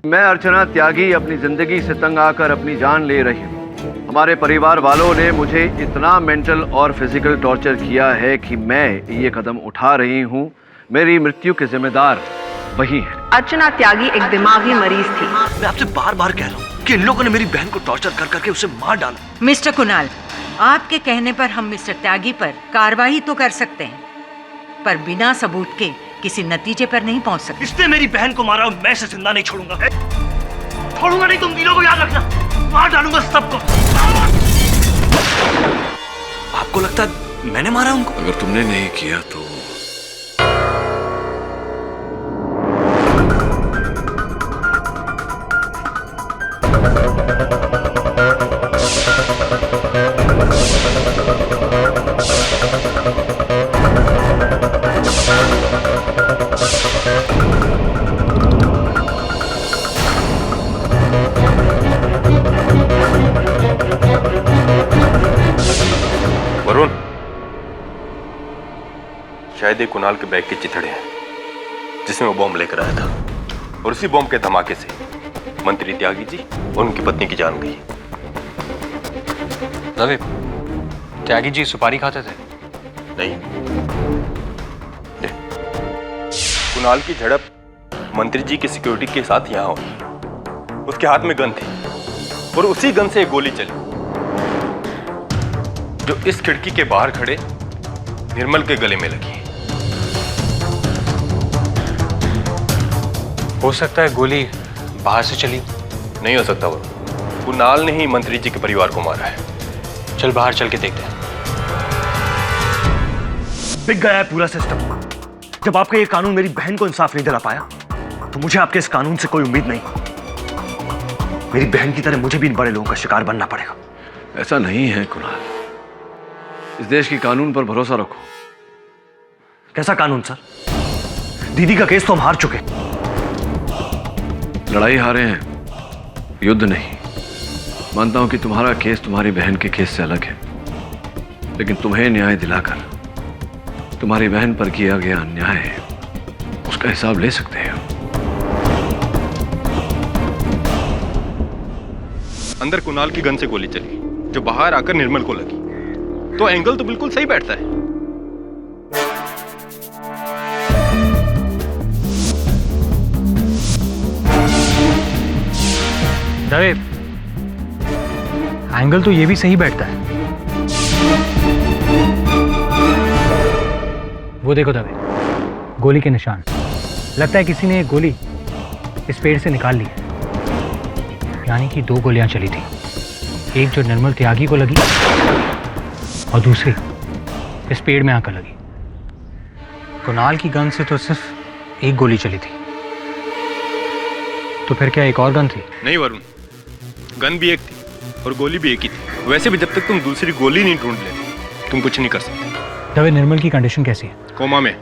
मैं अर्चना त्यागी अपनी जिंदगी से तंग आकर अपनी जान ले रही हूँ। हमारे परिवार वालों ने मुझे इतना मेंटल और फिजिकल टॉर्चर किया है कि मैं ये कदम उठा रही हूँ। मेरी मृत्यु के जिम्मेदार वही है। अर्चना त्यागी एक दिमागी मरीज थी। मैं आपसे बार बार कह रहा हूँ कि इन लोगों ने मेरी बहन को टॉर्चर कर करके उसे मार डाला। मिस्टर कुणाल, आपके कहने पर हम मिस्टर त्यागी पर कार्रवाई तो कर सकते हैं, पर बिना सबूत के किसी नतीजे पर नहीं पहुंच सकते। इसने मेरी बहन को मारा, मैं इसे जिंदा नहीं छोड़ूंगा। छोड़ूंगा नहीं, तुम तीनों को याद रखना, मार डालूंगा सबको। आपको लगता है मैंने मारा उनको? अगर तुमने नहीं किया तो वरुण, शायद ये कुणाल के बैग के चिथड़े हैं जिसमें वो बॉम्ब लेकर आया था, और उसी बॉम्ब के धमाके से मंत्री त्यागी जी और उनकी पत्नी की जान गई। दादी, त्यागी जी सुपारी खाते थे? नहीं, कुणाल की झड़प मंत्री जी की सिक्योरिटी के साथ यहां हुई। उसके हाथ में गन थी और उसी गन से एक गोली चली जो इस खिड़की के बाहर खड़े निर्मल के गले में लगी। हो सकता है गोली बाहर से चली। नहीं हो सकता, वो कुणाल ने ही मंत्री जी के परिवार को मारा है। चल बाहर चल के देखते हैं। बिक गया है पूरा सिस्टम। जब आपका ये कानून मेरी बहन को इंसाफ नहीं दिला पाया तो मुझे आपके इस कानून से कोई उम्मीद नहीं। मेरी बहन की तरह मुझे भी इन बड़े लोगों का शिकार बनना पड़ेगा। ऐसा नहीं है कुणाल, इस देश के कानून पर भरोसा रखो। कैसा कानून सर? दीदी का केस तो हम हार चुके। लड़ाई हारे हैं, युद्ध नहीं। मानता हूं कि तुम्हारा केस तुम्हारी बहन के केस से अलग है, लेकिन तुम्हें न्याय दिलाकर तुम्हारी बहन पर किया गया अन्याय है, उसका हिसाब ले सकते हैं। अंदर कुणाल की गन से गोली चली जो बाहर आकर निर्मल को लगी, तो एंगल तो बिल्कुल सही बैठता है। दवे, एंगल तो ये भी सही बैठता है। वो देखो दवे, गोली के निशान। लगता है किसी ने एक गोली इस पेड़ से निकाल ली है। यानी कि 2 गोलियां चली थी, एक जो निर्मल त्यागी को लगी और दूसरी इस पेड़ में आकर लगी। कुणाल की गन से तो सिर्फ एक गोली चली थी, तो फिर क्या एक और गन थी? नहीं वरुण, गन भी एक थी और गोली भी एक ही थी। वैसे भी जब तक तुम दूसरी गोली नहीं ढूंढ लेते तुम कुछ नहीं कर सकते। दवे, निर्मल की कंडीशन कैसी है? कोमा में,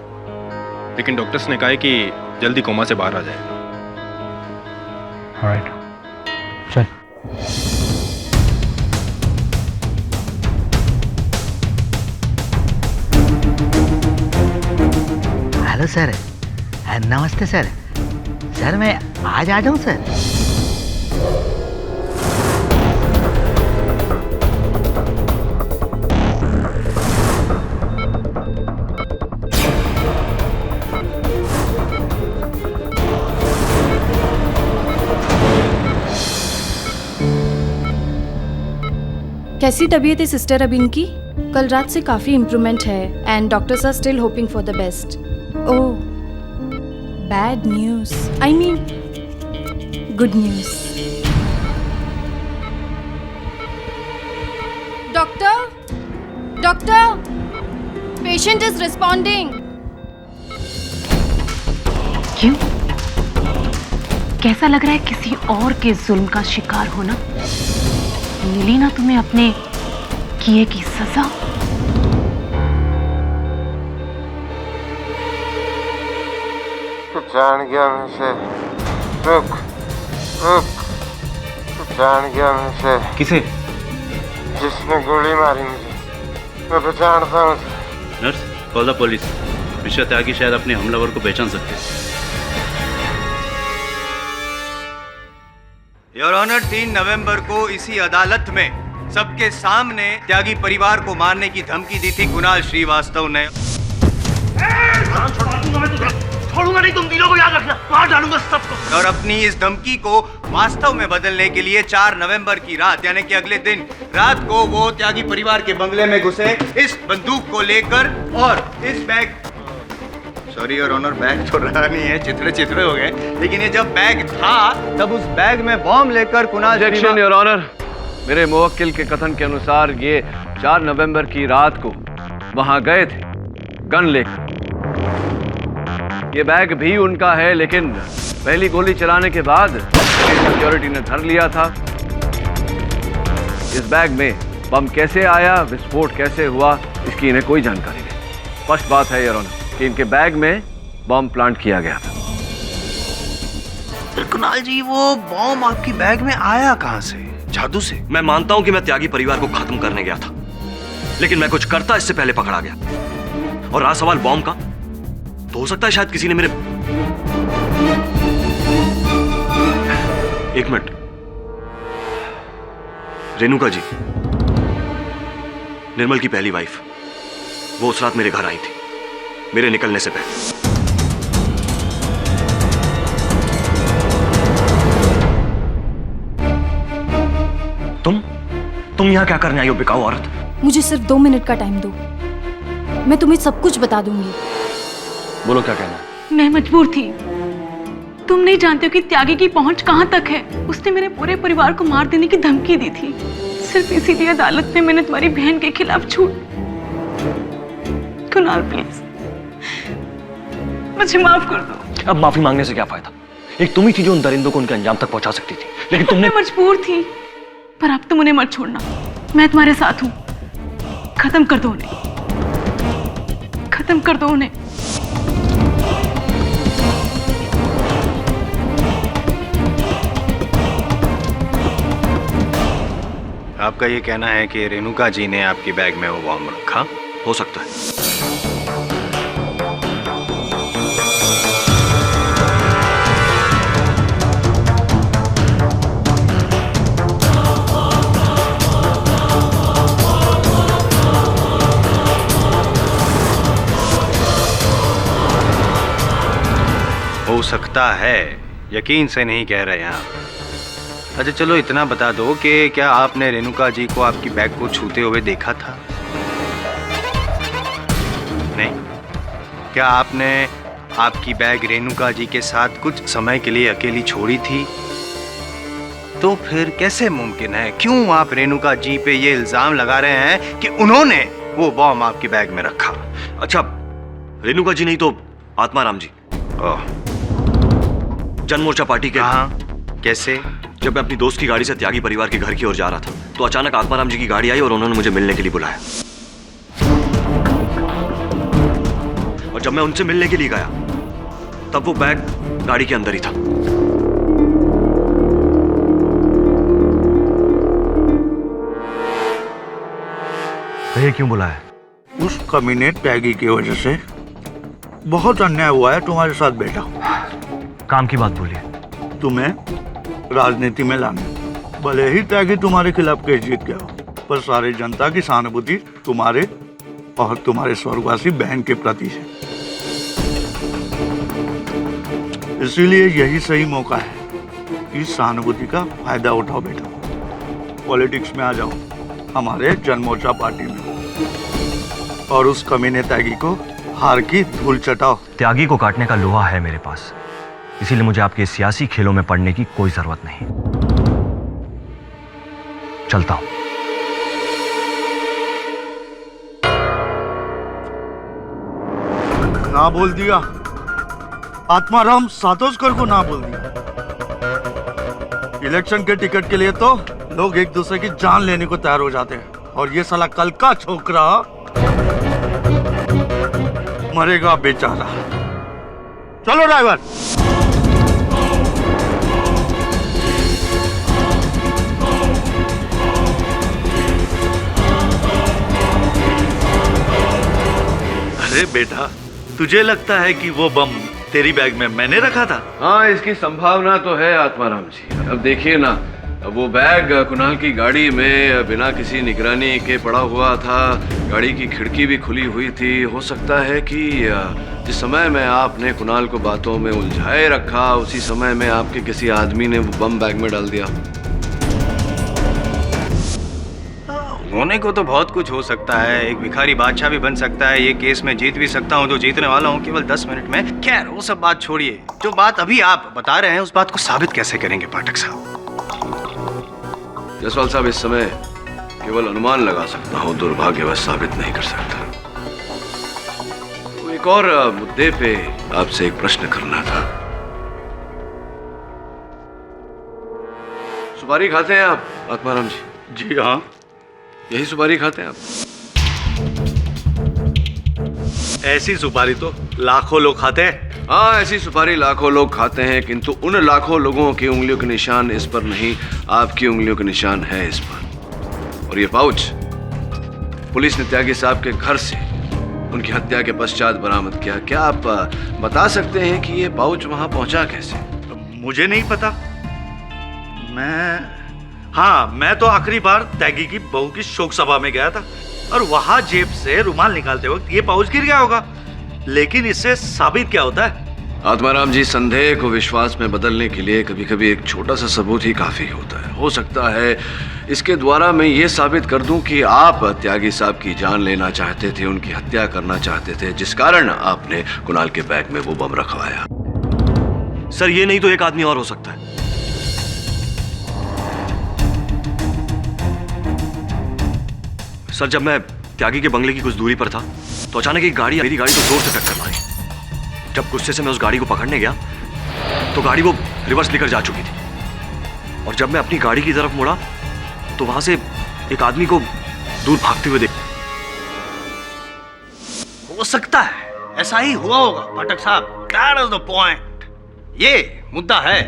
लेकिन डॉक्टर्स ने कहा है कि जल्दी कोमा से बाहर आ जाएगा। ऑलराइट, चल। हेलो सर, नमस्ते सर। सर मैं आज आ जाऊं सर? कैसी तबीयत है सिस्टर अब इनकी? कल रात से काफ़ी इम्प्रूवमेंट है and doctors are still hoping for the best. Oh, bad news, I mean good news. Doctor, doctor, patient is responding. क्यों? कैसा लग रहा है किसी और के जुल्म का शिकार होना? मिली ना तुम्हें अपने किए की सजा? तू जान गया मुझसे। रुक रुक, तू जान गया मुझसे। किसे? जिसने गोली मारी मुझे, मैं पहचानता हूँ। Nurse, call the police. Mister Tyagi शायद अपने हमलावर को पहचान सकते हैं। योर ऑनर 3 नवंबर को इसी अदालत में सबके सामने त्यागी परिवार को मारने की धमकी दी थी कुणाल श्रीवास्तव ने। छोड़ूंगा नहीं, तुम तीनों को याद रखना, मार डालूंगा सबको। और अपनी इस धमकी को वास्तव में बदलने के लिए 4 नवंबर की रात यानी कि अगले दिन रात को वो त्यागी परिवार के बंगले में घुसे इस बंदूक को लेकर और इस bag, sorry your honour bag तो रहा नहीं है, चिथड़े हो गए, लेकिन ये जब बैग था तब उस बैग में बॉम्ब लेकर कुणाल ऑब्जेक्शन योर ऑनर। मेरे मुवक्किल के कथन के अनुसार ये 4 नवंबर की रात को वहां गए थे गन लेकर। ये बैग भी उनका है, लेकिन पहली गोली चलाने के बाद सिक्योरिटी ने धर लिया था। इस बैग में बम कैसे आया, विस्फोट कैसे हुआ, इसकी इन्हें कोई जानकारी नहीं। स्पष्ट बात है योर ऑनर कि इनके बैग में बम प्लांट किया गया था। कुणाल जी, वो बॉम्ब आपकी बैग में आया कहां से? जादू से? मैं मानता हूं कि मैं त्यागी परिवार को खत्म करने गया था, लेकिन मैं कुछ करता इससे पहले पकड़ा गया। और रहा सवाल बॉम्ब का, तो हो सकता है शायद किसी ने मेरे... एक मिनट, रेणुका जी, निर्मल की पहली वाइफ, वो उस रात मेरे घर आई थी मेरे निकलने से पहले। तुम यहां क्या करने आई हो बिकाऊ औरत? मुझे सिर्फ 2 मिनट का टाइम दो, मैं तुम्हें सब कुछ बता दूंगी। बोलो क्या कहना है? मैं मजबूर थी। तुम नहीं जानते हो कि त्यागी की पहुंच कहां तक है। उसने मेरे पूरे परिवार को मार देने की धमकी दी थी। सिर्फ इसीलिए अदालत में मैंने तुम्हारी बहन के खिलाफ झूठ। कुणाल प्लीज मुझे माफ कर दो। अब माफी मांगने से क्या फायदा? एक तुम ही थी जो उन दरिंदों को उनके अंजाम तक पहुंचा सकती थी, लेकिन तुमने... मैं मजबूर थी, पर अब तुम उन्हें मत छोड़ना। मैं तुम्हारे साथ हूं। खत्म कर दो उन्हें, खत्म कर दो उन्हें। आपका ये कहना है कि रेणुका जी ने आपकी बैग में वो बॉम्ब रखा? हो सकता है। हो सकता है, यकीन से नहीं कह रहे हैं आप। अच्छा चलो इतना बता दो कि क्या आपने रेणुका जी को आपकी बैग को छूते हुए देखा था? नहीं। क्या आपने आपकी बैग रेणुका जी के साथ कुछ समय के लिए अकेली छोड़ी थी? तो फिर कैसे मुमकिन है, क्यों आप रेणुका जी पे ये इल्जाम लगा रहे हैं कि उन्होंने वो बॉम्ब आपकी बैग में रखा? अच्छा, रेणुका जी नहीं तो आत्माराम जी। जनमोर्चा पार्टी के... हाँ, कैसे? जब मैं अपनी दोस्त की गाड़ी से त्यागी परिवार के घर की ओर जा रहा था तो अचानक आत्माराम जी की गाड़ी आई और उन्होंने मुझे मिलने के लिए बुलाया। और जब मैं उनसे मिलने के लिए गया तब वो बैग गाड़ी के अंदर ही था। ये क्यों बुलाया? उस कमीने त्यागी की वजह से बहुत अन्याय हुआ है तुम्हारे साथ बेटा। काम की बात बोलिए। तुम्हें राजनीति में लाना, भले ही त्यागी तुम्हारे खिलाफ केस जीत गया हो, पर सारी जनता की सहानुभूति तुम्हारे और तुम्हारे स्वर्गवासी बहन के प्रति है। इसीलिए यही सही मौका है कि सहानुभूति का फायदा उठाओ बेटा। पॉलिटिक्स में आ जाओ, हमारे जनमोर्चा पार्टी में, और उस कमीने त्यागी को हार की धूल चटाओ। त्यागी को काटने का लोहा है मेरे पास, इसीलिए मुझे आपके सियासी खेलों में पड़ने की कोई जरूरत नहीं। चलता हूं। ना बोल दिया, आत्माराम सातोस्कर को ना बोल दिया। इलेक्शन के टिकट के लिए तो लोग एक दूसरे की जान लेने को तैयार हो जाते हैं, और ये साला कल का छोकरा मरेगा बेचारा। चलो ड्राइवर। अरे बेटा, तुझे लगता है कि वो बम तेरी बैग में मैंने रखा था? हाँ, इसकी संभावना तो है आत्माराम जी। अब देखिए ना, वो बैग कुणाल की गाड़ी में बिना किसी निगरानी के पड़ा हुआ था। गाड़ी की खिड़की भी खुली हुई थी। हो सकता है कि जिस समय में आपने कुणाल को बातों में उलझाए रखा, उसी समय में आपके किसी आदमी ने वो बम बैग में डाल दिया। होने को तो बहुत कुछ हो सकता है। एक भिखारी बादशाह भी बन सकता है। ये केस में जीत भी सकता हूँ, जो जीतने वाला हूँ केवल 10 मिनट में। खैर वो सब बात छोड़िए, जो बात अभी आप बता रहे हैं उस बात को साबित कैसे करेंगे पाठक साहब? जसवाल साहब, इस समय केवल अनुमान लगा सकता हूँ, दुर्भाग्यवश साबित नहीं कर सकता। तो एक और मुद्दे पे आपसे एक प्रश्न करना था। सुपारी खाते हैं आप आत्माराम जी? जी हाँ। यही सुपारी खाते हैं आप? ऐसी सुपारी तो लाखों लोग खाते हैं। हाँ, ऐसी सुपारी लाखों लोग खाते हैं, किंतु उन लाखों लोगों की उंगलियों के निशान इस पर नहीं, आपकी उंगलियों के निशान है इस पर। और ये पाउच पुलिस ने त्यागी साहब के घर से उनकी हत्या के पश्चात बरामद किया। क्या आप बता सकते हैं कि ये पाउच वहां पहुंचा कैसे? मुझे नहीं पता। मैं तो आखिरी बार त्यागी की बहू की शोक सभा में गया था और वहां जेब से रुमाल निकालते वक्त ये पाउच गिर गया होगा। लेकिन इससे साबित क्या होता है? आत्माराम जी, संदेह को विश्वास में बदलने के लिए कभी कभी एक छोटा सा सबूत ही काफी होता है। हो सकता है इसके द्वारा मैं ये साबित कर दूं कि आप त्यागी साहब की जान लेना चाहते थे, उनकी हत्या करना चाहते थे, जिस कारण आपने कुणाल के बैग में वो बम रखवाया। सर, ये नहीं तो एक आदमी और हो सकता है। सर, जब मैं त्यागी के बंगले की कुछ दूरी पर था तो अचानक एक गाड़ी मेरी गाड़ी को जोर से टक्कर मारी। जब गुस्से से मैं उस गाड़ी को पकड़ने गया तो गाड़ी वो रिवर्स लेकर जा चुकी थी। और जब मैं अपनी गाड़ी की तरफ मुड़ा तो वहां से एक आदमी को दूर भागते हुए देखा। हो सकता है ऐसा ही हुआ होगा पाठक साहब। That is the point। ये मुद्दा है।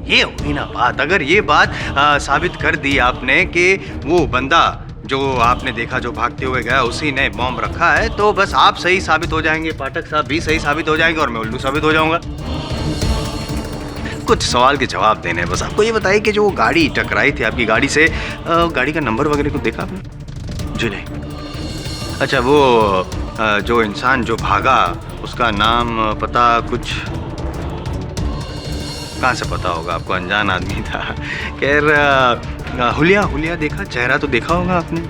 ये हुई ना बात। अगर ये बात साबित कर दी आपने कि वो बंदा जो आपने देखा जो भागते हुए गया उसी ने बॉम्ब रखा है, तो बस आप सही साबित हो जाएंगे, पाठक साहब भी सही साबित हो जाएंगे और मैं उल्लू साबित हो जाऊंगा। कुछ सवाल के जवाब देने, बस आपको ये बताइए कि जो गाड़ी टकराई थी आपकी गाड़ी से, गाड़ी का नंबर वगैरह को देखा आपने? जी नहीं। अच्छा, वो जो इंसान जो भागा उसका नाम पता कुछ कहाँ से पता होगा आपको? अनजान आदमी था। खैर हुलिया देखा, चेहरा तो देखा होगा आपने?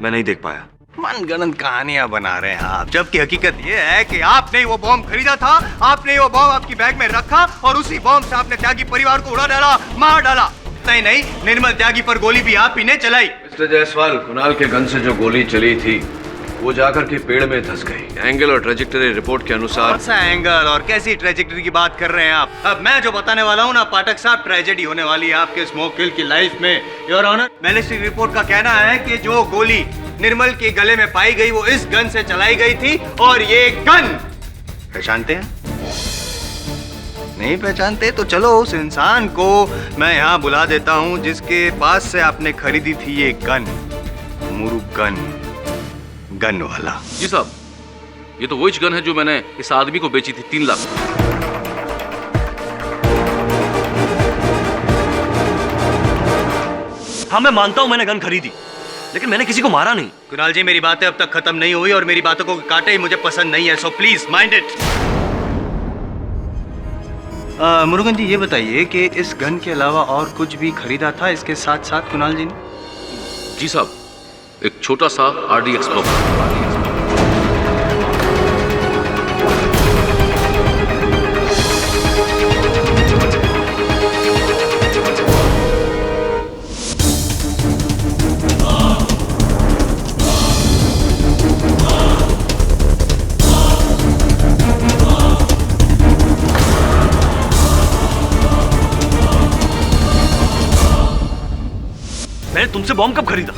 मैं नहीं देख पाया। मनगढ़ंत कहानियां बना रहे हैं आप, जबकि हकीकत ये है कि आपने वो बॉम्ब खरीदा था, आपने वो बॉम्ब आपकी बैग में रखा और उसी बॉम्ब से आपने त्यागी परिवार को उड़ा डाला, मार डाला। नहीं, निर्मल त्यागी पर गोली भी आप ही ने चलाई। मिस्टर जायसवाल, कुणाल के गन से जो गोली चली थी वो जाकर के पेड़ में धंस गई। एंगल और ट्रेजेक्टरी रिपोर्ट के अनुसार। कौन सा एंगल और कैसी ट्रेजेक्टरी की बात कर रहे हैं आप? अब मैं जो बताने वाला हूँ ना पाठक साहब, ट्रेजेडी होने वाली है आपके स्मोक किल की लाइफ में। योर ऑनर, बैलिस्टिक रिपोर्ट का कहना है कि जो गोली निर्मल के गले में पाई गई वो इस गन से चलाई गई थी। और ये गन पहचानते हैं? नहीं पहचानते तो चलो उस इंसान को मैं यहाँ बुला देता हूँ जिसके पास से आपने खरीदी थी ये गन। मुरुगन गन वाला। जी साहब, ये तो वही गन है जो मैंने इस आदमी को बेची थी 3 लाख। हाँ, मैं मानता हूं मैंने गन खरीदी, लेकिन मैंने किसी को मारा नहीं। कुणाल जी, मेरी बातें अब तक खत्म नहीं हुई और मेरी बातों को काटे ही मुझे पसंद नहीं है, so please mind it. Murugan ji, ये बताइए कि इस गन के अलावा और कुछ भी खरीदा था इसके साथ साथ कुणाल जी ने? जी साहब, एक छोटा सा RDX बम। मैंने तुमसे बॉम्ब कब खरीदा?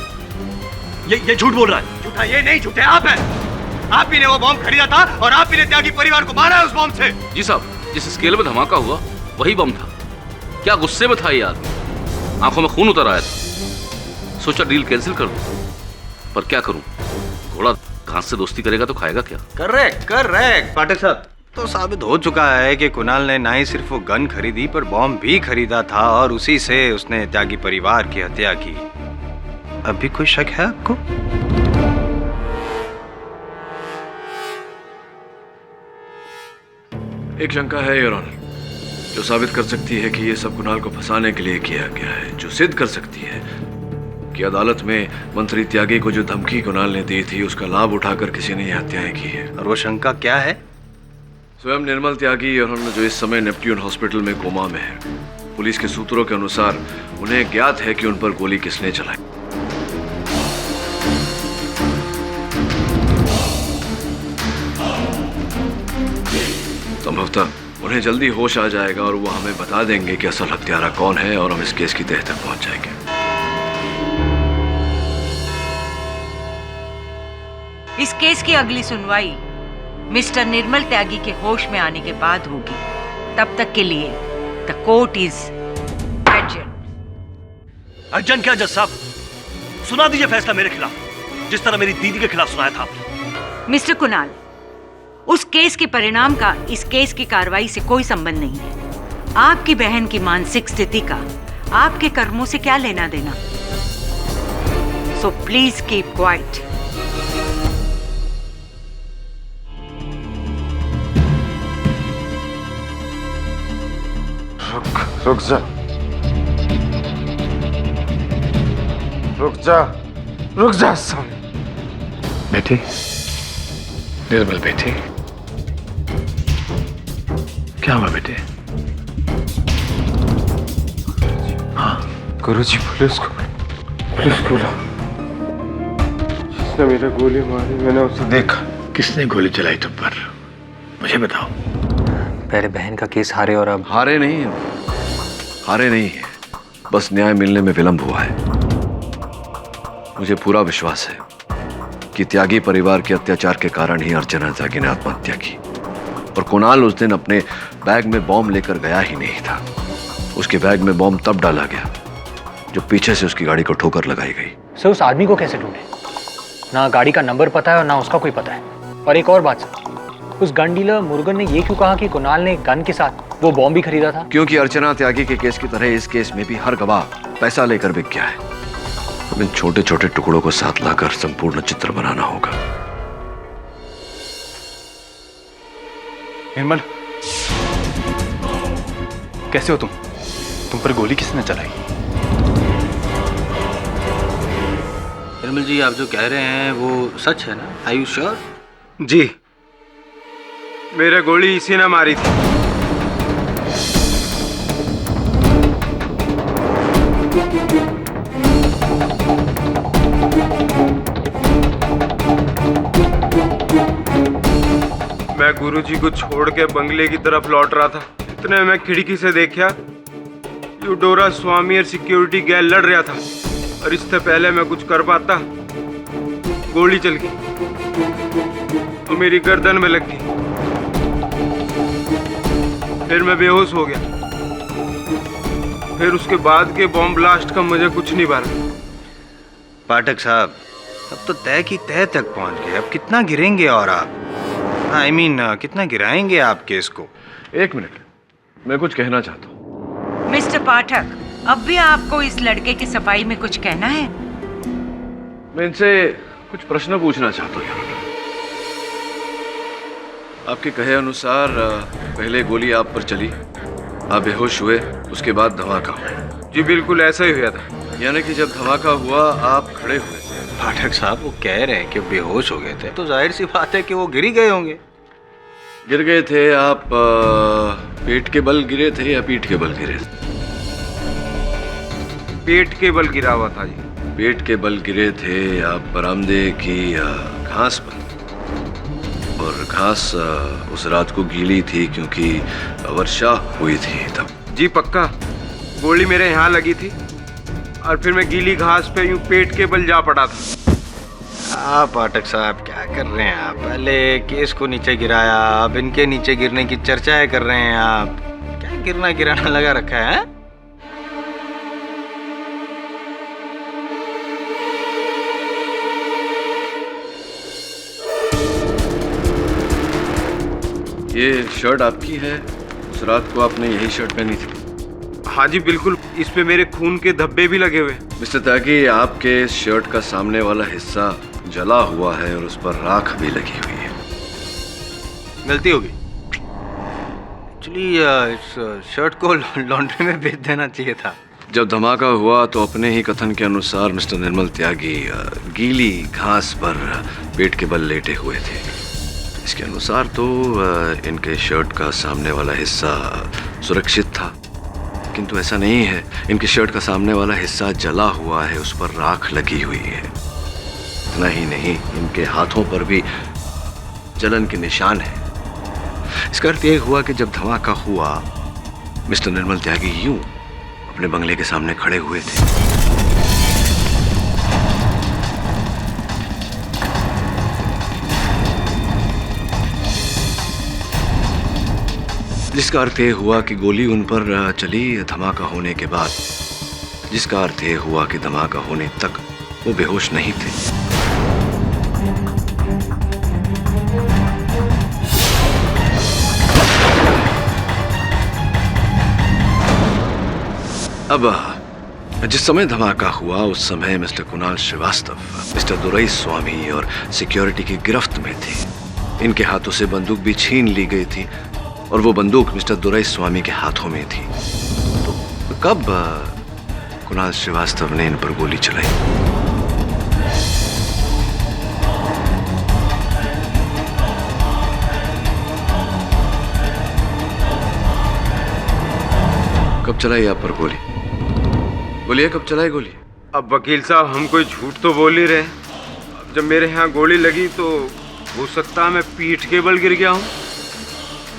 ये झूठ बोल रहा है। झूठा ये नहीं, झूठे आप हैं। आप ही ने वो बॉम्ब खरीदा था और आप ही ने त्यागी परिवार को मारा है उस बॉम्ब से। जी साहब, जिस स्केल में धमाका हुआ वही बम था। क्या गुस्से में था ये आदमी, आंखों में खून उतर आया था। सोचा डील कैंसिल कर दूं, पर क्या करूं, घोड़ा घास से दोस्ती करेगा तो खाएगा क्या? करेक्ट पाठक साहब। तो साबित हो चुका है कि कुणाल ने ना ही सिर्फ वो गन खरीदी पर बॉम्ब भी खरीदा था और उसी से उसने त्यागी परिवार की हत्या की। अभी कोई शक है आपको? एक शंका है योर ऑनर, जो साबित कर सकती है कि ये सब कुणाल को फंसाने के लिए किया गया है, जो सिद्ध कर सकती है कि अदालत में मंत्री त्यागी को जो धमकी कुणाल ने दी थी उसका लाभ उठाकर किसी ने ये हत्याएं की है। और वो शंका क्या है? स्वयं निर्मल त्यागी और जो इस समय नेप्ट्यून हॉस्पिटल में कोमा में है। पुलिस के सूत्रों के अनुसार उन्हें ज्ञात है कि उन पर गोली किसने चलाई। संभवतः उन्हें जल्दी होश आ जाएगा और वो हमें बता देंगे कि असल हत्यारा कौन है और हम इस केस की तह तक पहुंच जाएंगे। इस केस की अगली सुनवाई मिस्टर निर्मल त्यागी के होश में आने के बाद होगी। तब तक के लिए द कोर्ट इज एडजर्न। अर्जन क्या जज साहब, सुना दीजिए फैसला मेरे खिलाफ, जिस तरह मेरी दीदी के खिलाफ सुनाया था आपने। मिस्टर कुणाल, उस केस के परिणाम का इस केस की कार्रवाई से कोई संबंध नहीं है। आपकी बहन की मानसिक स्थिति का आपके कर्मों से क्या लेना देना। So please keep quiet. रुक जा, रुक जा, रुक जा सामने। बेटी, निर्मल बेटी, क्या हुआ बेटे? हाँ गुरुजी, पुलिस को बुला। जिसने मेरे गोली मारी मैंने उसे देखा। किसने गोली चलाई तुम पर? मुझे बताओ। पहले बहन का केस हारे और अब हारे नहीं है, बस न्याय मिलने में विलंब हुआ है। मुझे पूरा विश्वास है कि त्यागी परिवार के अत्याचार के कारण ही अर्चना त्यागी ने आत्महत्या की और कुणाल उस दिन अपने बैग में बॉम्ब लेकर गया ही नहीं था। उसके बैग में बॉम्ब तब डाला गया जब पीछे से उसकी गाड़ी को ठोकर लगाई गई। सर, उस आदमी को कैसे ढूंढे? ना गाड़ी का नंबर पता है और ना उसका कोई पता है। और एक और बात सर, उस गन डीलर मुरुगन ने ये क्यों कहा कि कुणाल ने गन के साथ वो बॉम्ब भी खरीदा था? क्योंकि अर्चना त्यागी के केस की तरह इस केस में भी हर गवाह पैसा लेकर बिक गया है। अब इन छोटे छोटे टुकड़ों को साथ लाकर संपूर्ण चित्र बनाना होगा। निर्मल, कैसे हो तुम? तुम पर गोली किसने चलाई? निर्मल जी, आप जो कह रहे हैं वो सच है ना? Are you sure? जी, मेरे गोली इसी ने मारी थी। मैं गुरुजी को छोड़ के बंगले की तरफ लौट रहा था। इतने में खिड़की से देखा यूडोरा स्वामी और सिक्योरिटी गैर लड़ रहा था और इससे पहले मैं कुछ कर पाता, गोली चल गई और मेरी गर्दन में लग गई। फिर मैं बेहोश हो गया। फिर उसके बाद के बॉम्ब ब्लास्ट का मुझे कुछ नहीं मारा। पाठक साहब, अब तो तय की तह तक पहुंच गए। अब कितना गिरेंगे और आप? I mean, कितना गिराएंगे आप केस को? एक मिनट, मैं कुछ कहना चाहता हूँ। मिस्टर पाठक, अब भी आपको इस लड़के की सफाई में कुछ कहना है? मैं इनसे कुछ प्रश्न पूछना चाहता हूँ। आपके कहे अनुसार पहले गोली आप पर चली, आप बेहोश हुए, उसके बाद धमाका हुआ। जी बिल्कुल ऐसा ही हुआ था। यानी कि जब धमाका हुआ आप खड़े हुए। पाठक साहब, वो कह रहे हैं कि बेहोश हो गए थे, तो जाहिर सी बात है कि वो गिर ही गए होंगे। गिर गए थे आप? पेट के बल गिरे थे या पीठ के बल गिरे? पेट के बल गिरा हुआ था जी। पेट के बल गिरे थे आप बरामदे की घास पर, और घास उस रात को गीली थी क्योंकि वर्षा हुई थी तब। जी पक्का, गोली मेरे यहाँ लगी थी और फिर मैं गीली घास पे यूं पेट के बल जा पड़ा था। पाठक साहब, क्या कर रहे हैं आप? पहले केस को नीचे गिराया, अब इनके नीचे गिरने की चर्चाएं कर रहे हैं आप। क्या गिरना गिराना लगा रखा है? ये शर्ट आपकी है? उस रात को आपने यही शर्ट पहनी थी? हाँ जी बिल्कुल, इस पे मेरे खून के धब्बे भी लगे हुए। मिस्टर त्यागी, आपके इस शर्ट का सामने वाला हिस्सा जला हुआ है और उस पर राख भी लगी हुई है। गलती होगी। एक्चुअली इस शर्ट को लॉन्ड्री में भेज देना चाहिए था। जब धमाका हुआ तो अपने ही कथन के अनुसार मिस्टर निर्मल त्यागी गीली घास पर पेट के बल लेटे हुए थे। इसके अनुसार तो इनके शर्ट का सामने वाला हिस्सा सुरक्षित था, किंतु ऐसा नहीं है। इनकी शर्ट का सामने वाला हिस्सा जला हुआ है, उस पर राख लगी हुई है। इतना ही नहीं, इनके हाथों पर भी जलन के निशान है। इसका अर्थ यह हुआ कि जब धमाका हुआ, मिस्टर निर्मल त्यागी यूं अपने बंगले के सामने खड़े हुए थे। जिसका अर्थ यह हुआ कि गोली उन पर चली धमाका होने के बाद, जिसका अर्थ यह हुआ कि धमाका होने तक वो बेहोश नहीं थे। अब जिस समय धमाका हुआ उस समय मिस्टर कुणाल श्रीवास्तव, मिस्टर दुराईस्वामी और सिक्योरिटी की गिरफ्त में थे। इनके हाथों से बंदूक भी छीन ली गई थी और वो बंदूक मिस्टर दुराईस्वामी के हाथों में थी। तो कब कुणाल श्रीवास्तव ने इन पर गोली चलाई? कब चलाई आप पर गोली? बोलिए, कब चलाई गोली? अब वकील साहब, हम कोई झूठ तो बोल ही रहे। अब जब मेरे यहाँ गोली लगी तो हो सकता है मैं पीठ के बल गिर गया हूँ,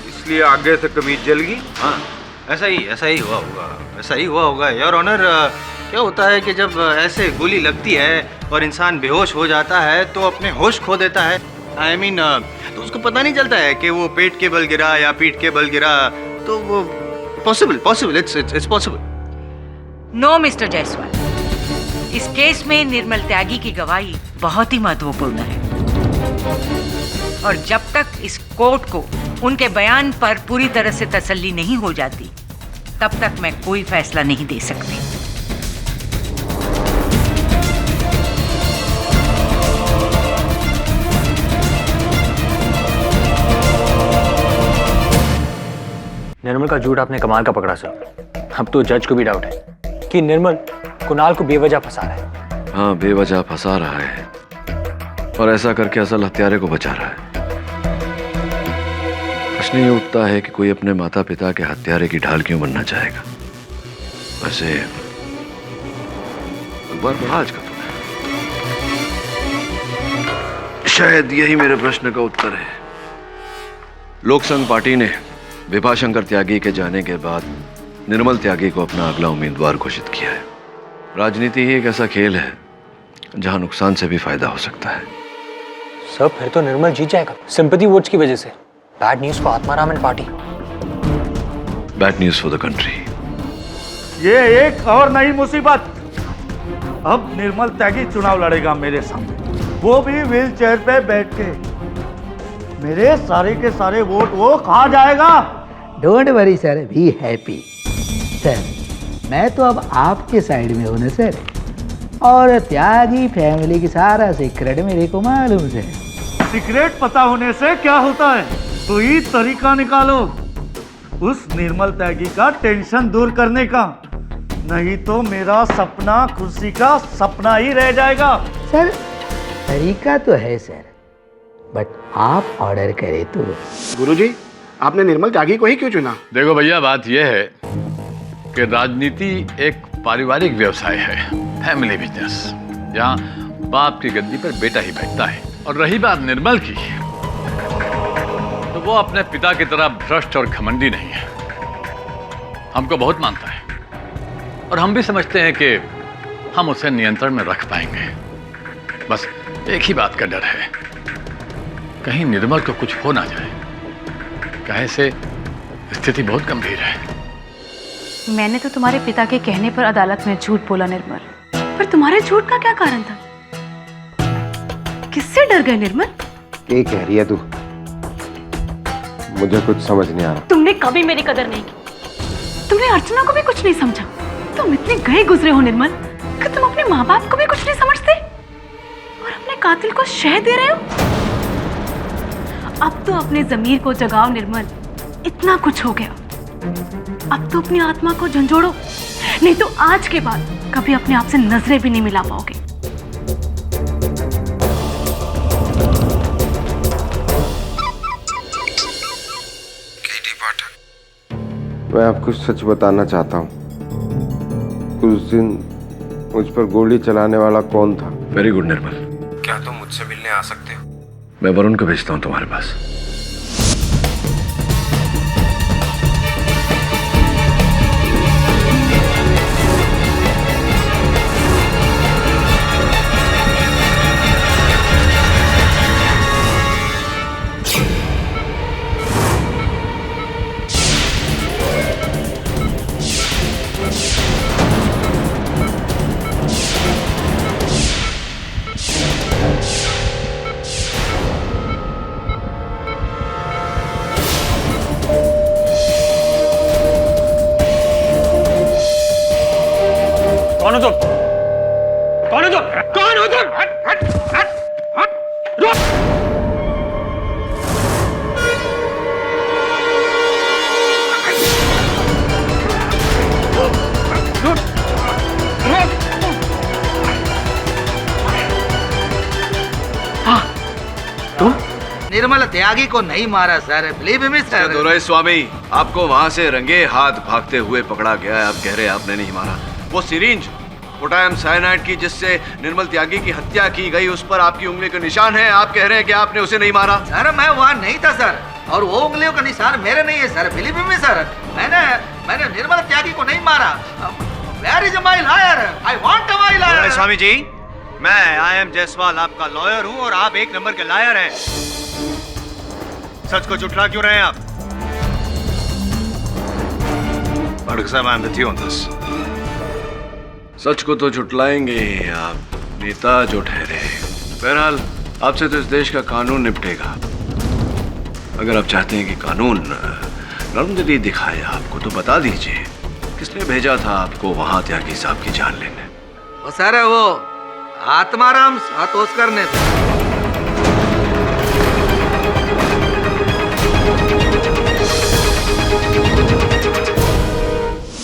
इसलिए आगे से कमीज जल गई। हाँ, ऐसा ही हुआ होगा योर ऑनर। क्या होता है कि जब ऐसे गोली लगती है और इंसान बेहोश हो जाता है तो अपने होश खो देता है। आई मीन तो उसको पता नहीं चलता है कि वो पेट के बल गिरा या पीठ के बल गिरा। तो वो possible it's possible. No mister Jaiswal, इस केस में निर्मल त्यागी की गवाही बहुत ही महत्वपूर्ण है और जब तक इस कोर्ट को उनके बयान पर पूरी तरह से तसल्ली नहीं हो जाती, तब तक मैं कोई फैसला नहीं दे सकती। निर्मल का झूठ आपने कमाल का पकड़ा सर। अब तो जज को भी डाउट है कि निर्मल कुणाल को बेवजह फंसा रहा है। हाँ, बेवजह फंसा रहा है और ऐसा करके असल हत्यारे को बचा रहा है। प्रश्न ये उठता है कि कोई अपने माता पिता के हत्यारे की ढाल क्यों बनना चाहेगा? वैसे अखबार पढ़ा आज का तुमने? शायद यही मेरे प्रश्न का उत्तर है। लोक संघ पार्टी ने विभाशंकर त्यागी के जाने के बाद निर्मल त्यागी को अपना अगला उम्मीदवार घोषित किया है। राजनीति ही एक ऐसा खेल है जहां नुकसान से भी फायदा हो सकता है। सर, फिर तो निर्मल जीत जाएगा सिंपैथी वोट्स की वजह से। Bad news for Atmaram and party. Bad news for the country. ये एक और नई मुसीबत। अब निर्मल त्यागी चुनाव लड़ेगा मेरे सामने, वो भी व्हील चेयर पे बैठ के। मेरे सारे के सारे वोट वो कहाँ जाएगा? Don't worry sir, be happy sir. मैं तो अब आपके साइड में हूं ना सर, और त्यागी फैमिली की सारा सीक्रेट मेरे को मालूम है। सीक्रेट पता होने से क्या होता है? कोई तरीका निकालो उस निर्मल त्यागी का टेंशन दूर करने का, नहीं तो मेरा सपना खुशी का सपना ही रह जाएगा। सर, तरीका तो है सर, बट आप ऑर्डर करें तो। गुरुजी, आपने निर्मल त्यागी को ही क्यों चुना? देखो भैया, बात यह है कि राजनीति एक पारिवारिक व्यवसाय है, फैमिली बिजनेस, जहाँ बाप की गद्दी पर बेटा ही बैठता है। और रही बात निर्मल की, तो वो अपने पिता की तरह भ्रष्ट और घमंडी नहीं है। हमको बहुत मानता है और हम भी समझते हैं कि हम उसे नियंत्रण में रख पाएंगे। बस एक ही बात का डर है, कहीं निर्मल को कुछ हो ना जाए। कहे से स्थिति बहुत गंभीर है। मैंने तो तुम्हारे पिता के कहने पर अदालत में झूठ बोला निर्मल, पर तुम्हारे झूठ का क्या कारण था? किससे डर गए निर्मल? क्या कह रही है तू? मुझे कुछ समझ नहीं आ रहा। तुमने कभी मेरी कदर नहीं की। तुमने अर्चना को भी कुछ नहीं समझा। तुम इतने गए गुजरे हो निर्मल कि तुम अपने माँ बाप को भी कुछ नहीं समझते और अपने कातिल को शह दे रहे हो। अब तो अपने जमीर को जगाओ निर्मल, इतना कुछ हो गया। अब तो अपनी आत्मा को झंझोड़ो, नहीं तो आज के बाद कभी अपने आप से नजरें भी नहीं मिला पाओगे। मैं आपको सच बताना चाहता हूँ, उस दिन मुझ पर गोली चलाने वाला कौन था? वेरी गुड निर्मल। क्या तुम मुझसे मिलने आ सकते हो? मैं वरुण को भेजता हूँ तुम्हारे पास। कौन हो तुम? कौन हो तुम? कौन हो तुम? हट हट हट हट रुक! निर्मल त्यागी को नहीं मारा sir, believe me sir. Dorai स्वामी, आपको वहां से रंगे हाथ भागते हुए पकड़ा गया है। आप कह रहे हैं आपने नहीं मारा। वो सिरिंज पोटासियम साइनाइड की जिससे निर्मल त्यागी की हत्या की गई, उस पर आपकी उंगली के निशान है। आप कह रहे हैं कि आपने उसे नहीं मारा। सर मैं वहाँ नहीं था सर, और वो उंगलियों का निशान मेरे नहीं है सर, बिलीव मी सर। मैंने निर्मल त्यागी को नहीं मारा। Where is my lawyer? I want my lawyer. Swami ji, मैं IM जायसवाल आपका लॉयर हूँ और आप एक नंबर के लायर हैं। सच को झुठला क्यों रहे हैं आप? I'm with you on this. सच को तो झुटलाएंगे ही आप, नेता जो ठहरे। बहरहाल आपसे तो इस देश का कानून निपटेगा। अगर आप चाहते हैं कि कानून नर्मदली दिखाए आपको, तो बता दीजिए किसने भेजा था आपको वहां त्यागी साहब की जान लेने? वो सर वो आत्माराम सातोस्कर ने।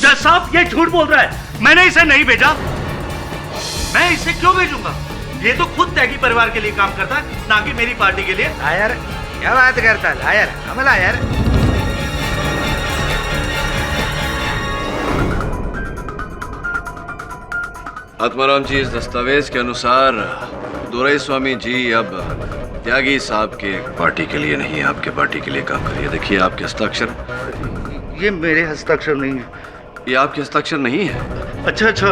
जज साहब ये झूठ बोल रहा है, मैंने इसे नहीं भेजा। मैं इसे क्यों भेजूंगा? ये तो खुद त्यागी परिवार के लिए काम करता है, ना कि मेरी पार्टी के लिए। लायर क्या बात करता है? लायर हम लायर। आत्माराम जी, इस दस्तावेज के अनुसार दोराई स्वामी जी अब त्यागी साहब के पार्टी के लिए नहीं, आपके पार्टी के लिए काम करिए। देखिए आपके हस्ताक्षर। ये मेरे हस्ताक्षर नहीं है। ये आपके हस्ताक्षर नहीं है? अच्छा,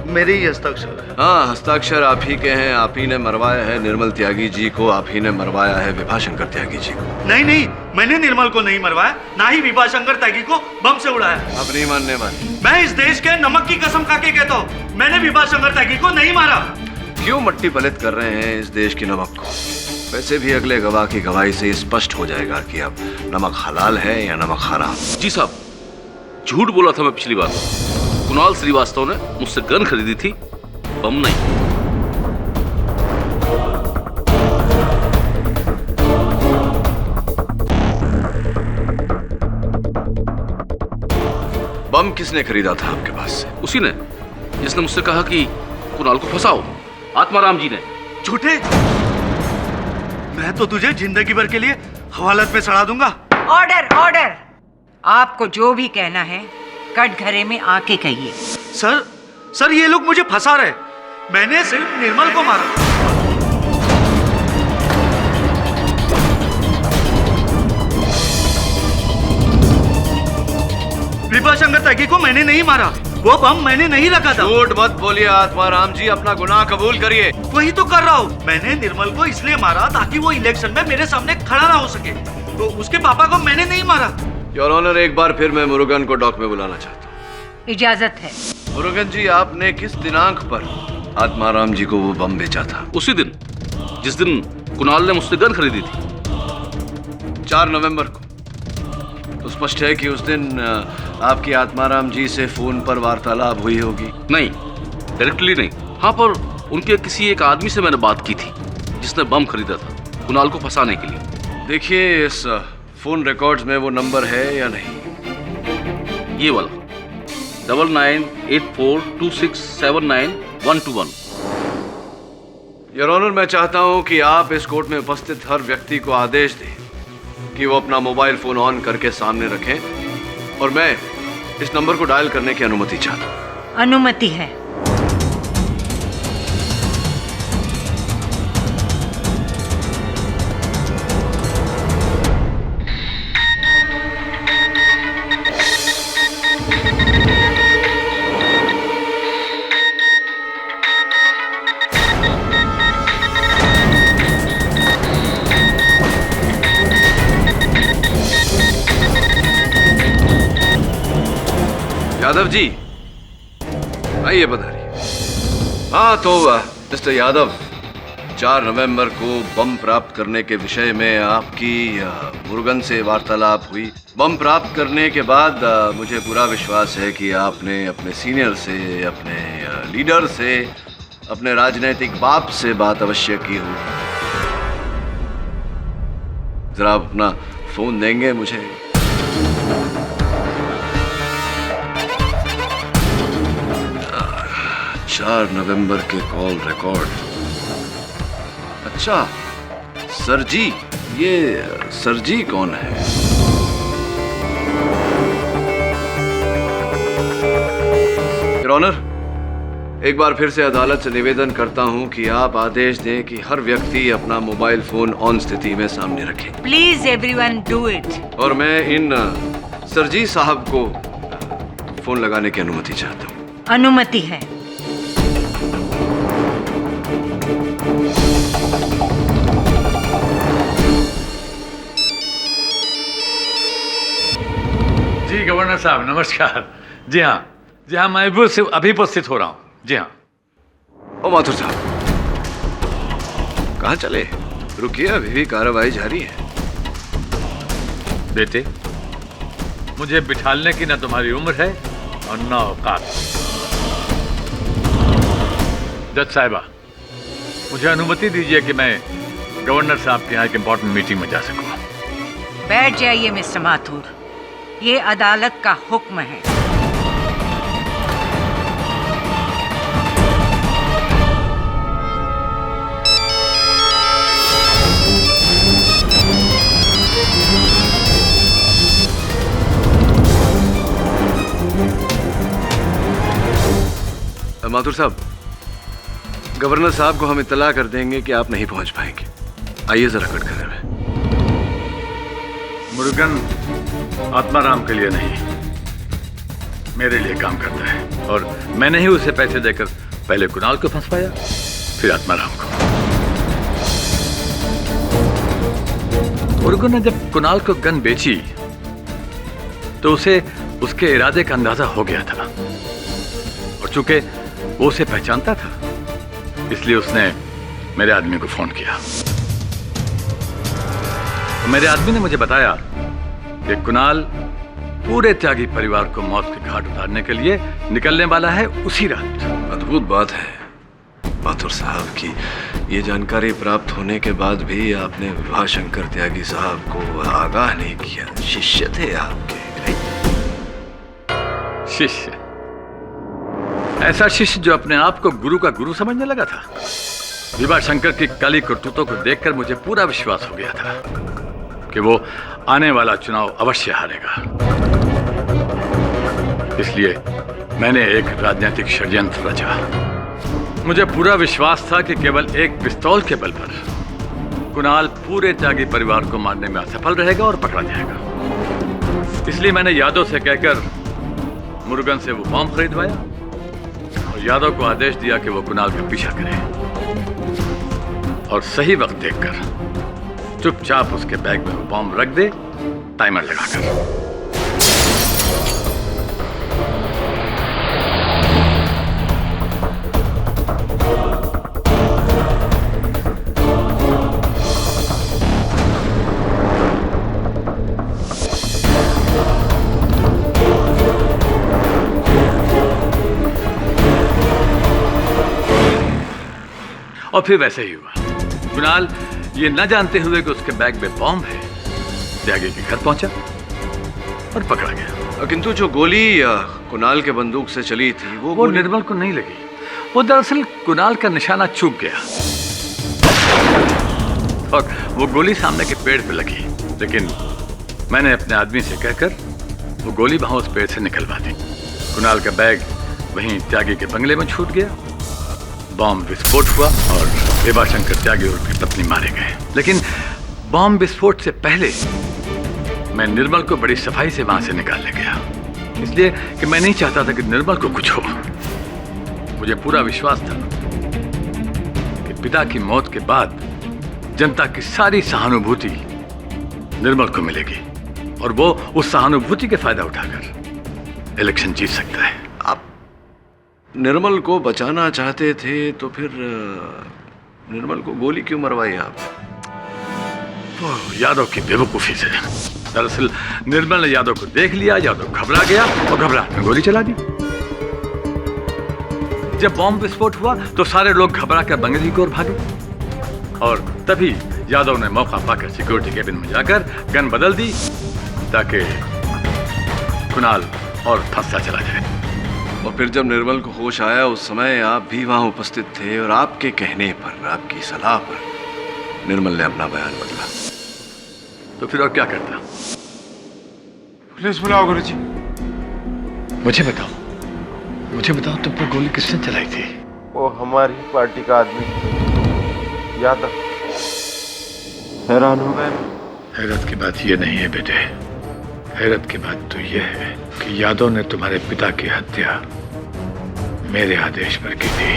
मेरे ही हस्ताक्षर। हाँ, हस्ताक्षर आप ही के हैं। आप ही ने मरवाया है निर्मल त्यागी जी को, आप ही ने मरवाया है विभाशंकर त्यागी जी को। नहीं, मैंने निर्मल को नहीं मरवाया, ना ही विभाशंकर त्यागी को बम से उड़ाया। आप नहीं मानने वाले? मैं इस देश के नमक की कसम खा के कहता हूँ, मैंने विभाशंकर त्यागी को नहीं मारा। क्यों मट्टी पलित कर रहे हैं इस देश की नमक को? वैसे भी अगले गवाह की गवाही से स्पष्ट हो जाएगा कि अब नमक हलाल है या नमक हराम। जी साहब, झूठ बोला था मैं पिछली बार। कुणाल श्रीवास्तव ने मुझसे गन खरीदी थी, बम नहीं। बम किसने खरीदा था आपके पास से? उसी ने जिसने मुझसे कहा कि कुणाल को फंसाओ, आत्माराम जी ने। झूठे! मैं तो तुझे जिंदगी भर के लिए हवालात में सड़ा दूंगा। Order order! आपको जो भी कहना है कटघरे में आके कहिए। सर ये लोग मुझे फंसा रहे। मैंने सिर्फ निर्मल को मारा। विभाशंकर त्यागी को मैंने नहीं मारा, वो बम मैंने नहीं रखा था। झूठ मत बोलिए आत्माराम जी, अपना गुनाह कबूल करिए। वही तो कर रहा हूँ। मैंने निर्मल को इसलिए मारा ताकि वो इलेक्शन में मेरे सामने खड़ा ना हो सके। तो उसके पापा को मैंने नहीं मारा। योर ऑनर, एक बार फिर मैं मुरुगन को डॉक में बुलाना चाहता हूँ। इजाजत है। मुरुगन जी, आपने किस दिनांक पर आत्माराम जी को वो बम बेचा था? उसी दिन जिस दिन कुणाल ने मुझसे गन खरीदी थी। 4 नवंबर को। तो स्पष्ट है कि उस दिन आपकी आत्माराम जी से फोन पर वार्तालाप हुई होगी। नहीं, डायरेक्टली नहीं। हाँ, पर उनके किसी एक आदमी से मैंने बात की थी जिसने बम खरीदा था कुणाल को फंसाने के लिए। देखिए इस फोन रिकॉर्ड्स में वो नंबर है या नहीं? ये वाला 998426792121। योर ऑनर, मैं चाहता हूं कि आप इस कोर्ट में उपस्थित हर व्यक्ति को आदेश दें कि वो अपना मोबाइल फोन ऑन करके सामने रखें, और मैं इस नंबर को डायल करने की अनुमति चाहता हूं। अनुमति है। यादव जी आइए, पधारिए। हाँ तो मिस्टर यादव, 4 नवंबर को बम प्राप्त करने के विषय में आपकी मुरुगन से वार्तालाप हुई। बम प्राप्त करने के बाद मुझे पूरा विश्वास है कि आपने अपने सीनियर से, अपने लीडर से, अपने राजनीतिक बाप से बात अवश्य की हो। जरा आप अपना फोन देंगे मुझे? 4 नवंबर के कॉल रिकॉर्ड। अच्छा, सरजी, ये सरजी कौन है? योर ऑनर, एक बार फिर से अदालत से निवेदन करता हूं कि आप आदेश दें कि हर व्यक्ति अपना मोबाइल फोन ऑन स्थिति में सामने रखे। Please everyone do it. और मैं इन सरजी साहब को फोन लगाने की अनुमति चाहता हूं। अनुमति है। जी गवर्नर साहब नमस्कार। जी हाँ मैं अभी उपस्थित हो रहा हूँ। जी हाँ। ओ माथुर साहब, कहाँ चले? रुकिए, अभी भी कार्रवाई जारी है। बेटे, मुझे बिठालने की ना तुम्हारी उम्र है और ना औकात। जज साहिबा, मुझे अनुमति दीजिए कि मैं गवर्नर साहब के यहाँ एक इंपॉर्टेंट मीटिंग में जा सकूँ। बैठ जाइए मिस्टर माथुर, ये अदालत का हुक्म है। माथुर साहब, गवर्नर साहब को हम इत्तला कर देंगे कि आप नहीं पहुंच पाएंगे। आइए जरा कटघरे में। मुरुगन आत्माराम के लिए नहीं, मेरे लिए काम करता है, और मैंने ही उसे पैसे देकर पहले कुणाल को फंसवाया, फिर आत्माराम को। मुरुगन ने जब कुणाल को गन बेची तो उसे उसके इरादे का अंदाजा हो गया था, और चूंकि वो उसे पहचानता था इसलिए उसने मेरे आदमी को फोन किया। तो मेरे आदमी ने मुझे बताया कि कुणाल पूरे त्यागी परिवार को मौत के घाट उतारने के लिए निकलने वाला है उसी रात। अद्भुत बात है माथुर साहब की ये जानकारी प्राप्त होने के बाद भी आपने विभा शंकर त्यागी साहब को आगाह नहीं किया। शिष्य थे आपके। शिष्य? ऐसा शिष्य जो अपने आप को गुरु का गुरु समझने लगा था। विभा शंकर की काली करतूतों को देखकर मुझे पूरा विश्वास हो गया था कि वो आने वाला चुनाव अवश्य हारेगा। इसलिए मैंने एक राजनीतिक षड्यंत्र रचा। मुझे पूरा विश्वास था कि केवल एक पिस्तौल के बल पर कुणाल पूरे त्यागी परिवार को मारने में असफल रहेगा और पकड़ा जाएगा। इसलिए मैंने यादव से कहकर मुरुगन से वो बम खरीदवाया और यादव को आदेश दिया कि वो कुणाल का पीछा करे, और सही वक्त देखकर चुपचाप उसके बैग में वो बम रख दे, टाइमर लगाकर। और फिर वैसे ही हुआ। कुणाल ये न जानते हुए कि उसके बैग में बॉम्ब है, त्यागी के घर पहुंचा और पकड़ा गया। किंतु जो गोली कुणाल के बंदूक से चली थी वो निर्मल को नहीं लगी। वो दरअसल कुणाल का निशाना चूक गया और वो गोली सामने के पेड़ पे लगी, लेकिन मैंने अपने आदमी से कहकर वो गोली वहां उस पेड़ से निकलवा दी। कुणाल का बैग वहीं त्यागी के बंगले में छूट गया, बॉम्ब विस्फोट हुआ और विभाशंकर त्यागी और उसकी पत्नी मारे गए। लेकिन बॉम्ब विस्फोट से पहले मैं निर्मल को बड़ी सफाई से वहां से निकालने गया, इसलिए कि मैं नहीं चाहता था कि निर्मल को कुछ हो। मुझे पूरा विश्वास था कि पिता की मौत के बाद जनता की सारी सहानुभूति निर्मल को मिलेगी और वो उस सहानुभूति के फायदा उठाकर इलेक्शन जीत सकता है। आप निर्मल को बचाना चाहते थे तो फिर निर्मल को गोली क्यों मरवाई आप? यादव की बेवकूफी से। दरअसल निर्मल ने यादव को देख लिया, यादव घबरा गया और घबराहट में गोली चला दी। जब बॉम्ब विस्फोट हुआ तो सारे लोग घबरा कर बंगले की ओर भागे और तभी यादव ने मौका पाकर सिक्योरिटी केबिन में जाकर गन बदल दी ताकि कुणाल और फंसता चला जाए। और फिर जब निर्मल को होश आया उस समय आप भी वहां उपस्थित थे और आपके कहने पर, आपकी सलाह पर निर्मल ने अपना बयान बदला। तो फिर और क्या करता? पुलिस बुलाओ गुरुजी। मुझे बताओ तुम पर गोली किसने चलाई थी? वो हमारी पार्टी का आदमी यादव। हैरान हो गए? हैरत की बात ये नहीं है बेटे, हैरत की बात तो ये है कि यादव ने तुम्हारे पिता की हत्या मेरे आदेश पर की थी।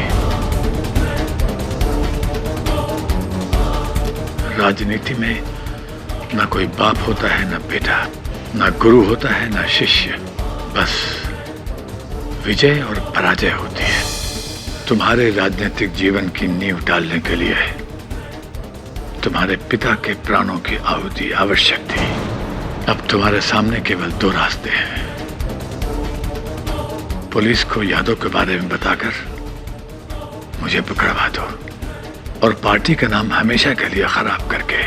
राजनीति में ना कोई बाप होता है ना बेटा, ना गुरु होता है ना शिष्य, बस विजय और पराजय होती है। तुम्हारे राजनीतिक जीवन की नींव डालने के लिए तुम्हारे पिता के प्राणों की आहुति आवश्यक थी। अब तुम्हारे सामने केवल दो रास्ते हैं। पुलिस को यादव के बारे में बताकर मुझे पकड़वा दो और पार्टी का नाम हमेशा के लिए खराब करके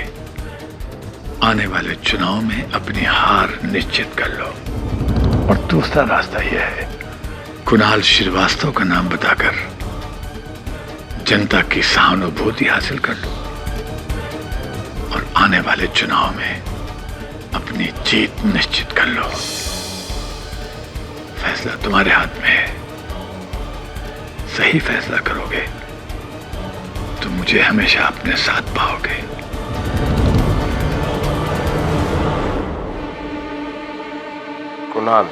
आने वाले चुनाव में अपनी हार निश्चित कर लो। और दूसरा रास्ता यह है, कुणाल श्रीवास्तव का नाम बताकर जनता की सहानुभूति हासिल कर लो और आने वाले चुनाव में अपनी जीत निश्चित कर लो। फैसला तुम्हारे हाथ में है। सही फैसला करोगे तो मुझे हमेशा अपने साथ पाओगे। कुणाल।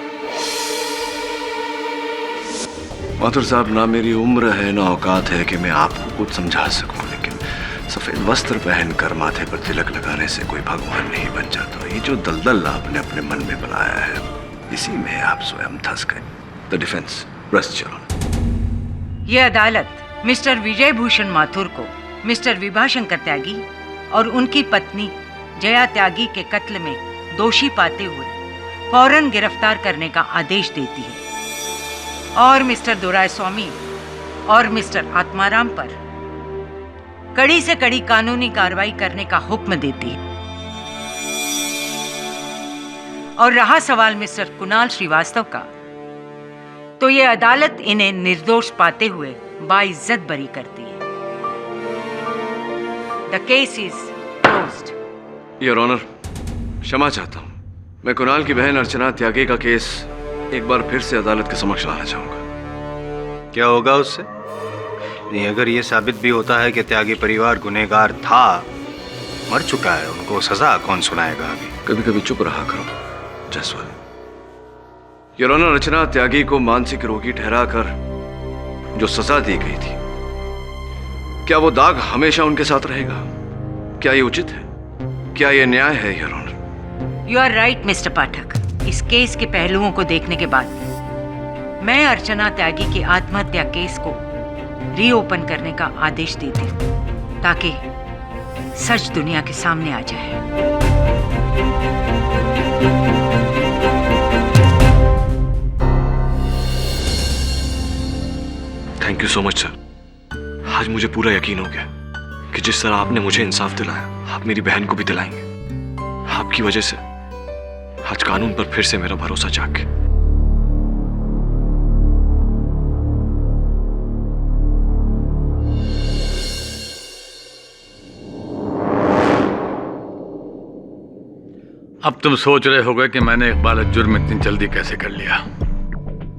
माथुर साहब, ना मेरी उम्र है ना औकात है कि मैं आपको कुछ समझा सकूं, लेकिन सफेद वस्त्र पहनकर माथे पर तिलक लगाने से कोई भगवान नहीं बन जाता। ये जो दलदल आपने अपने मन में बनाया है, इसी में आप स्वयं धंस गए। द डिफेंस रेस्ट चलो। ये अदालत मिस्टर विजय भूषण माथुर को मिस्टर विभाशंकर त्यागी और उनकी पत्नी जया त्यागी के कत्ल में दोषी पाते हुए फौरन गिरफ्तार करने का आदेश देती है और मिस्टर दोरायस्वामी और मिस्टर आत्माराम पर कड़ी से कड़ी कानूनी कार्रवाई करने का हुक्म देती है। और रहा सवाल मिस्टर कुणाल श्रीवास्तव का, तो ये अदालत इन्हें निर्दोष पाते हुए बाइज्जत बरी करती है। The case is closed. Your honour, क्षमा चाहता हूं। मैं कुणाल की बहन अर्चना त्यागी का केस एक बार फिर से अदालत के समक्ष लाना चाहूंगा। क्या होगा उससे? नहीं, अगर ये साबित भी होता है कि त्यागी परिवार गुनहगार था, मर चुका है, उनको सजा कौन सुनाएगा अभी? कभी कभी चुप रहा करो जायसवाल। योर ऑनर, अर्चना त्यागी को मानसिक रोगी ठहराकर जो सजा दी गई थी, क्या वो दाग हमेशा उनके साथ रहेगा? क्या ये उचित है? क्या ये न्याय है your honour? You are right mister Pathak. इस केस के पहलुओं को देखने के बाद मैं अर्चना त्यागी के आत्महत्या केस को रीओपन करने का आदेश देती हूँ ताकि सच दुनिया के सामने आ जाए। Thank you so much sir. आज मुझे पूरा यकीन हो गया कि जिस तरह आपने मुझे इंसाफ दिलाया, आप मेरी बहन को भी दिलाएंगे। आपकी वजह से आज कानून पर फिर से मेरा भरोसा जाग गया। अब तुम सोच रहे होगे कि मैंने इकबाल जुर्म इतनी जल्दी कैसे कर लिया।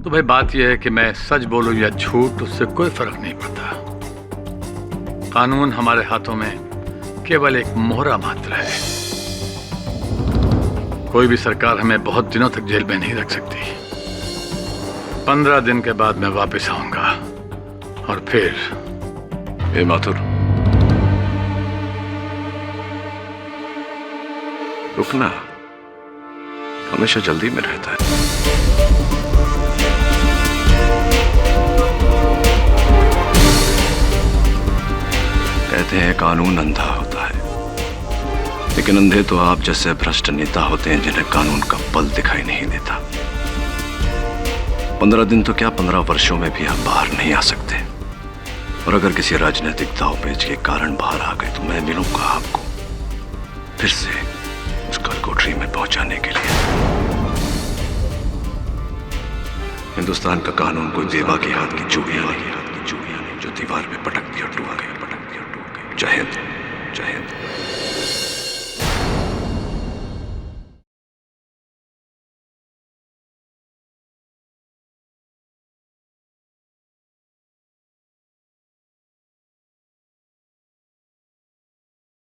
तो भाई बात यह है कि मैं सच बोलूं या झूठ, उससे कोई फर्क नहीं पड़ता। कानून हमारे हाथों में केवल एक मोहरा मात्र है। कोई भी सरकार हमें बहुत दिनों तक जेल में नहीं रख सकती। 15 दिन के बाद मैं वापस आऊंगा और फिर माथुर, रुकना हमेशा जल्दी में रहता है। कहते हैं कानून अंधा होता है, लेकिन अंधे तो आप जैसे भ्रष्ट नेता होते हैं जिन्हें कानून का बल दिखाई नहीं देता। 15 दिन तो क्या 15 वर्षों में भी आप बाहर नहीं आ सकते। और अगर किसी राजनीतिक दांवपेच के कारण बाहर आ गए तो मैं मिलूंगा आपको फिर से उस गलगोटरी में पहुंचाने के लिए। हिंदुस्तान का कानून कोई देवा के हाथ की चूड़ियां नहीं, जो दीवार पे पटक दिया टूट गई। जय हिंद, जय हिंद।